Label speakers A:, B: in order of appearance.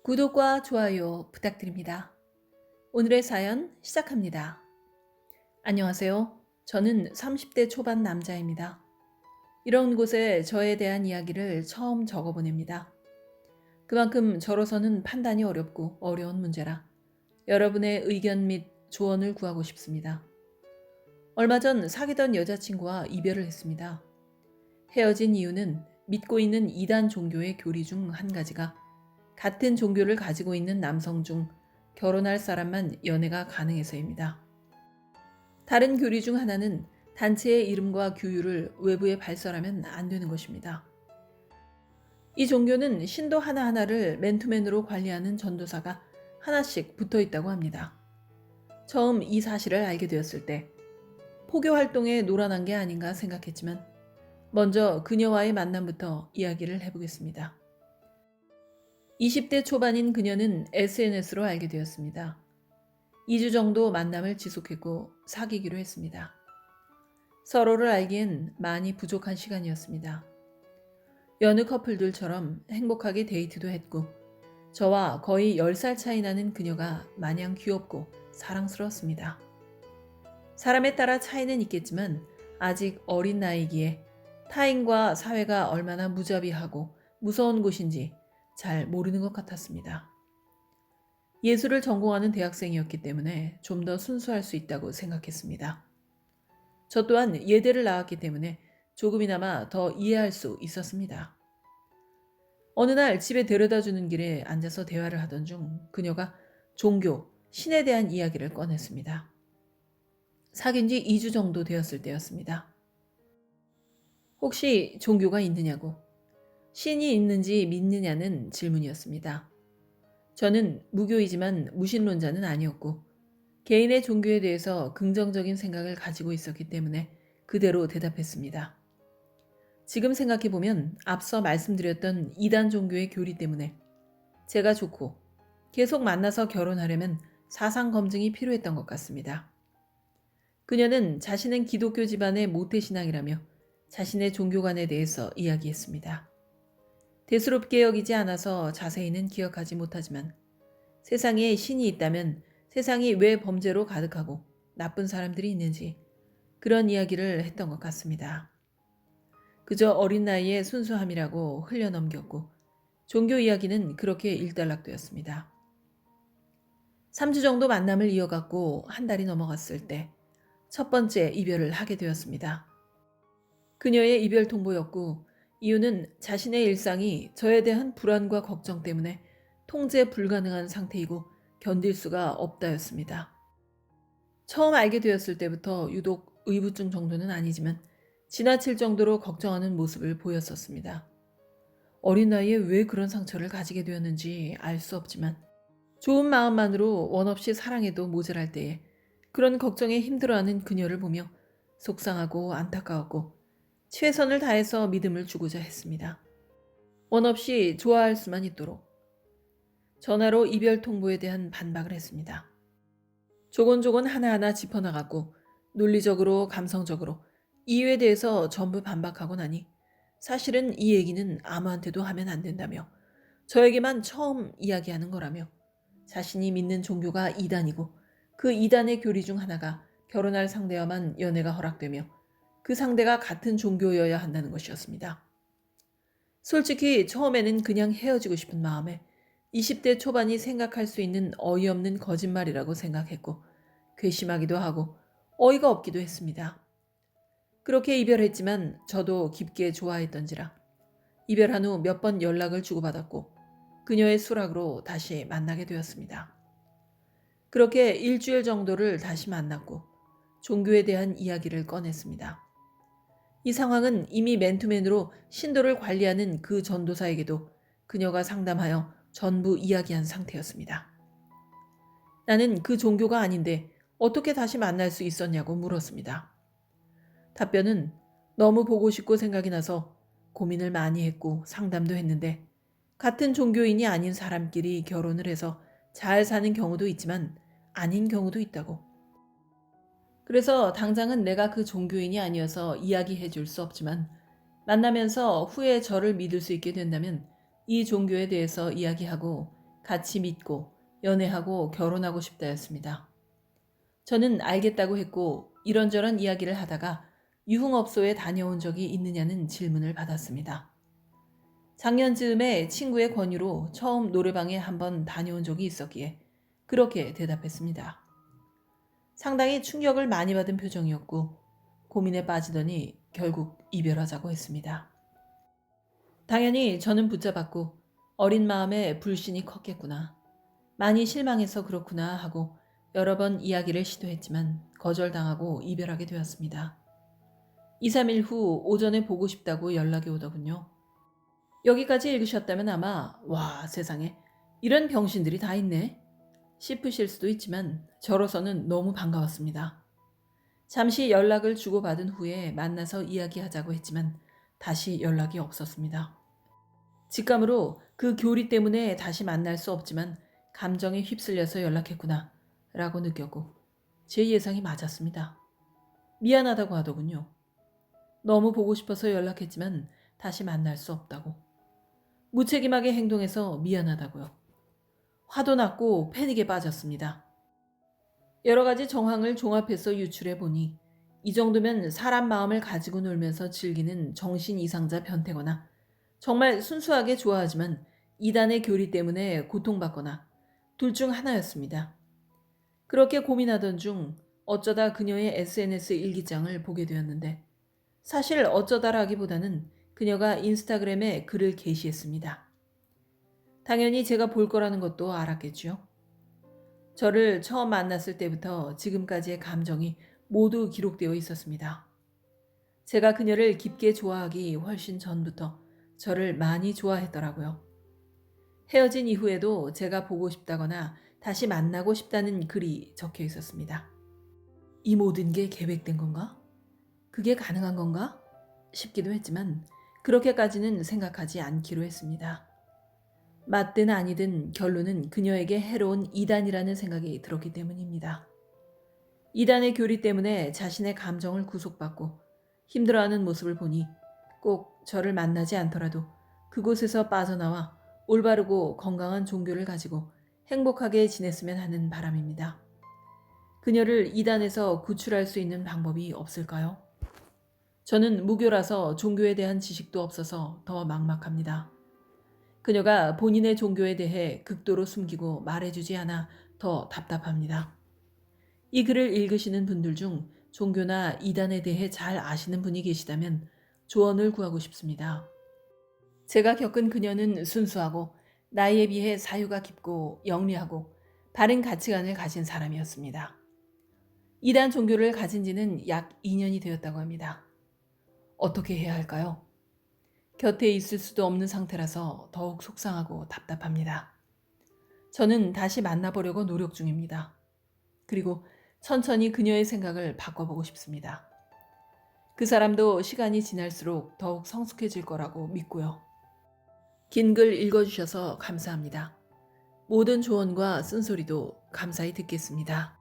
A: 구독과 좋아요 부탁드립니다. 오늘의 사연 시작합니다. 안녕하세요. 저는 30대 초반 남자입니다. 이런 곳에 저에 대한 이야기를 처음 적어보냅니다. 그만큼 저로서는 판단이 어렵고 어려운 문제라 여러분의 의견 및 조언을 구하고 싶습니다. 얼마 전 사귀던 여자친구와 이별을 했습니다. 헤어진 이유는 믿고 있는 이단 종교의 교리 중 한 가지가 같은 종교를 가지고 있는 남성 중 결혼할 사람만 연애가 가능해서입니다. 다른 교리 중 하나는 단체의 이름과 규율을 외부에 발설하면 안 되는 것입니다. 이 종교는 신도 하나하나를 맨투맨으로 관리하는 전도사가 하나씩 붙어 있다고 합니다. 처음 이 사실을 알게 되었을 때 포교 활동에 놀아난 게 아닌가 생각했지만 먼저 그녀와의 만남부터 이야기를 해보겠습니다. 20대 초반인 그녀는 SNS로 알게 되었습니다. 2주 정도 만남을 지속했고 사귀기로 했습니다. 서로를 알기엔 많이 부족한 시간이었습니다. 여느 커플들처럼 행복하게 데이트도 했고 저와 거의 10살 차이 나는 그녀가 마냥 귀엽고 사랑스러웠습니다. 사람에 따라 차이는 있겠지만 아직 어린 나이기에 타인과 사회가 얼마나 무자비하고 무서운 곳인지 잘 모르는 것 같았습니다. 예술을 전공하는 대학생이었기 때문에 좀 더 순수할 수 있다고 생각했습니다. 저 또한 예대를 나왔기 때문에 조금이나마 더 이해할 수 있었습니다. 어느 날 집에 데려다 주는 길에 앉아서 대화를 하던 중 그녀가 종교, 신에 대한 이야기를 꺼냈습니다. 사귄 지 2주 정도 되었을 때였습니다. 혹시 종교가 있느냐고, 신이 있는지 믿느냐는 질문이었습니다. 저는 무교이지만 무신론자는 아니었고 개인의 종교에 대해서 긍정적인 생각을 가지고 있었기 때문에 그대로 대답했습니다. 지금 생각해보면 앞서 말씀드렸던 이단 종교의 교리 때문에 제가 좋고 계속 만나서 결혼하려면 사상 검증이 필요했던 것 같습니다. 그녀는 자신은 기독교 집안의 모태신앙이라며 자신의 종교관에 대해서 이야기했습니다. 대수롭게 여기지 않아서 자세히는 기억하지 못하지만 세상에 신이 있다면 세상이 왜 범죄로 가득하고 나쁜 사람들이 있는지 그런 이야기를 했던 것 같습니다. 그저 어린 나이에 순수함이라고 흘려넘겼고 종교 이야기는 그렇게 일단락되었습니다. 3주 정도 만남을 이어갔고 한 달이 넘어갔을 때 첫 번째 이별을 하게 되었습니다. 그녀의 이별 통보였고 이유는 자신의 일상이 저에 대한 불안과 걱정 때문에 통제 불가능한 상태이고 견딜 수가 없다였습니다. 처음 알게 되었을 때부터 유독 의부증 정도는 아니지만 지나칠 정도로 걱정하는 모습을 보였었습니다. 어린 나이에 왜 그런 상처를 가지게 되었는지 알 수 없지만 좋은 마음만으로 원 없이 사랑해도 모자랄 때에 그런 걱정에 힘들어하는 그녀를 보며 속상하고 안타까웠고 최선을 다해서 믿음을 주고자 했습니다. 원 없이 좋아할 수만 있도록. 전화로 이별 통보에 대한 반박을 했습니다. 조곤조곤 하나하나 짚어나갔고 논리적으로 감성적으로 이유에 대해서 전부 반박하고 나니 사실은 이 얘기는 아무한테도 하면 안 된다며 저에게만 처음 이야기하는 거라며 자신이 믿는 종교가 이단이고 그 이단의 교리 중 하나가 결혼할 상대와만 연애가 허락되며 그 상대가 같은 종교여야 한다는 것이었습니다. 솔직히 처음에는 그냥 헤어지고 싶은 마음에 20대 초반이 생각할 수 있는 어이없는 거짓말이라고 생각했고 괘씸하기도 하고 어이가 없기도 했습니다. 그렇게 이별했지만 저도 깊게 좋아했던지라 이별한 후 몇 번 연락을 주고받았고 그녀의 수락으로 다시 만나게 되었습니다. 그렇게 일주일 정도를 다시 만났고 종교에 대한 이야기를 꺼냈습니다. 이 상황은 이미 맨투맨으로 신도를 관리하는 그 전도사에게도 그녀가 상담하여 전부 이야기한 상태였습니다. 나는 그 종교가 아닌데 어떻게 다시 만날 수 있었냐고 물었습니다. 답변은 너무 보고 싶고 생각이 나서 고민을 많이 했고 상담도 했는데 같은 종교인이 아닌 사람끼리 결혼을 해서 잘 사는 경우도 있지만 아닌 경우도 있다고. 그래서 당장은 내가 그 종교인이 아니어서 이야기해 줄 수 없지만 만나면서 후에 저를 믿을 수 있게 된다면 이 종교에 대해서 이야기하고 같이 믿고 연애하고 결혼하고 싶다였습니다. 저는 알겠다고 했고 이런저런 이야기를 하다가 유흥업소에 다녀온 적이 있느냐는 질문을 받았습니다. 작년 즈음에 친구의 권유로 처음 노래방에 한번 다녀온 적이 있었기에 그렇게 대답했습니다. 상당히 충격을 많이 받은 표정이었고 고민에 빠지더니 결국 이별하자고 했습니다. 당연히 저는 붙잡았고 어린 마음에 불신이 컸겠구나. 많이 실망해서 그렇구나 하고 여러 번 이야기를 시도했지만 거절당하고 이별하게 되었습니다. 2, 3일 후 오전에 보고 싶다고 연락이 오더군요. 여기까지 읽으셨다면 아마 와 세상에 이런 병신들이 다 있네 싶으실 수도 있지만 저로서는 너무 반가웠습니다. 잠시 연락을 주고받은 후에 만나서 이야기하자고 했지만 다시 연락이 없었습니다. 직감으로 그 교리 때문에 다시 만날 수 없지만 감정에 휩쓸려서 연락했구나 라고 느꼈고 제 예상이 맞았습니다. 미안하다고 하더군요. 너무 보고 싶어서 연락했지만 다시 만날 수 없다고. 무책임하게 행동해서 미안하다고요. 화도 났고 패닉에 빠졌습니다. 여러 가지 정황을 종합해서 유출해 보니 이 정도면 사람 마음을 가지고 놀면서 즐기는 정신 이상자 변태거나 정말 순수하게 좋아하지만 이단의 교리 때문에 고통받거나 둘 중 하나였습니다. 그렇게 고민하던 중 어쩌다 그녀의 SNS 일기장을 보게 되었는데 사실 어쩌다라기보다는 그녀가 인스타그램에 글을 게시했습니다. 당연히 제가 볼 거라는 것도 알았겠죠. 저를 처음 만났을 때부터 지금까지의 감정이 모두 기록되어 있었습니다. 제가 그녀를 깊게 좋아하기 훨씬 전부터 저를 많이 좋아했더라고요. 헤어진 이후에도 제가 보고 싶다거나 다시 만나고 싶다는 글이 적혀 있었습니다. 이 모든 게 계획된 건가? 그게 가능한 건가? 싶기도 했지만 그렇게까지는 생각하지 않기로 했습니다. 맞든 아니든 결론은 그녀에게 해로운 이단이라는 생각이 들었기 때문입니다. 이단의 교리 때문에 자신의 감정을 구속받고 힘들어하는 모습을 보니 꼭 저를 만나지 않더라도 그곳에서 빠져나와 올바르고 건강한 종교를 가지고 행복하게 지냈으면 하는 바람입니다. 그녀를 이단에서 구출할 수 있는 방법이 없을까요? 저는 무교라서 종교에 대한 지식도 없어서 더 막막합니다. 그녀가 본인의 종교에 대해 극도로 숨기고 말해주지 않아 더 답답합니다. 이 글을 읽으시는 분들 중 종교나 이단에 대해 잘 아시는 분이 계시다면 조언을 구하고 싶습니다. 제가 겪은 그녀는 순수하고 나이에 비해 사유가 깊고 영리하고 바른 가치관을 가진 사람이었습니다. 이단 종교를 가진 지는 약 2년이 되었다고 합니다. 어떻게 해야 할까요? 곁에 있을 수도 없는 상태라서 더욱 속상하고 답답합니다. 저는 다시 만나보려고 노력 중입니다. 그리고 천천히 그녀의 생각을 바꿔보고 싶습니다. 그 사람도 시간이 지날수록 더욱 성숙해질 거라고 믿고요. 긴 글 읽어주셔서 감사합니다. 모든 조언과 쓴소리도 감사히 듣겠습니다.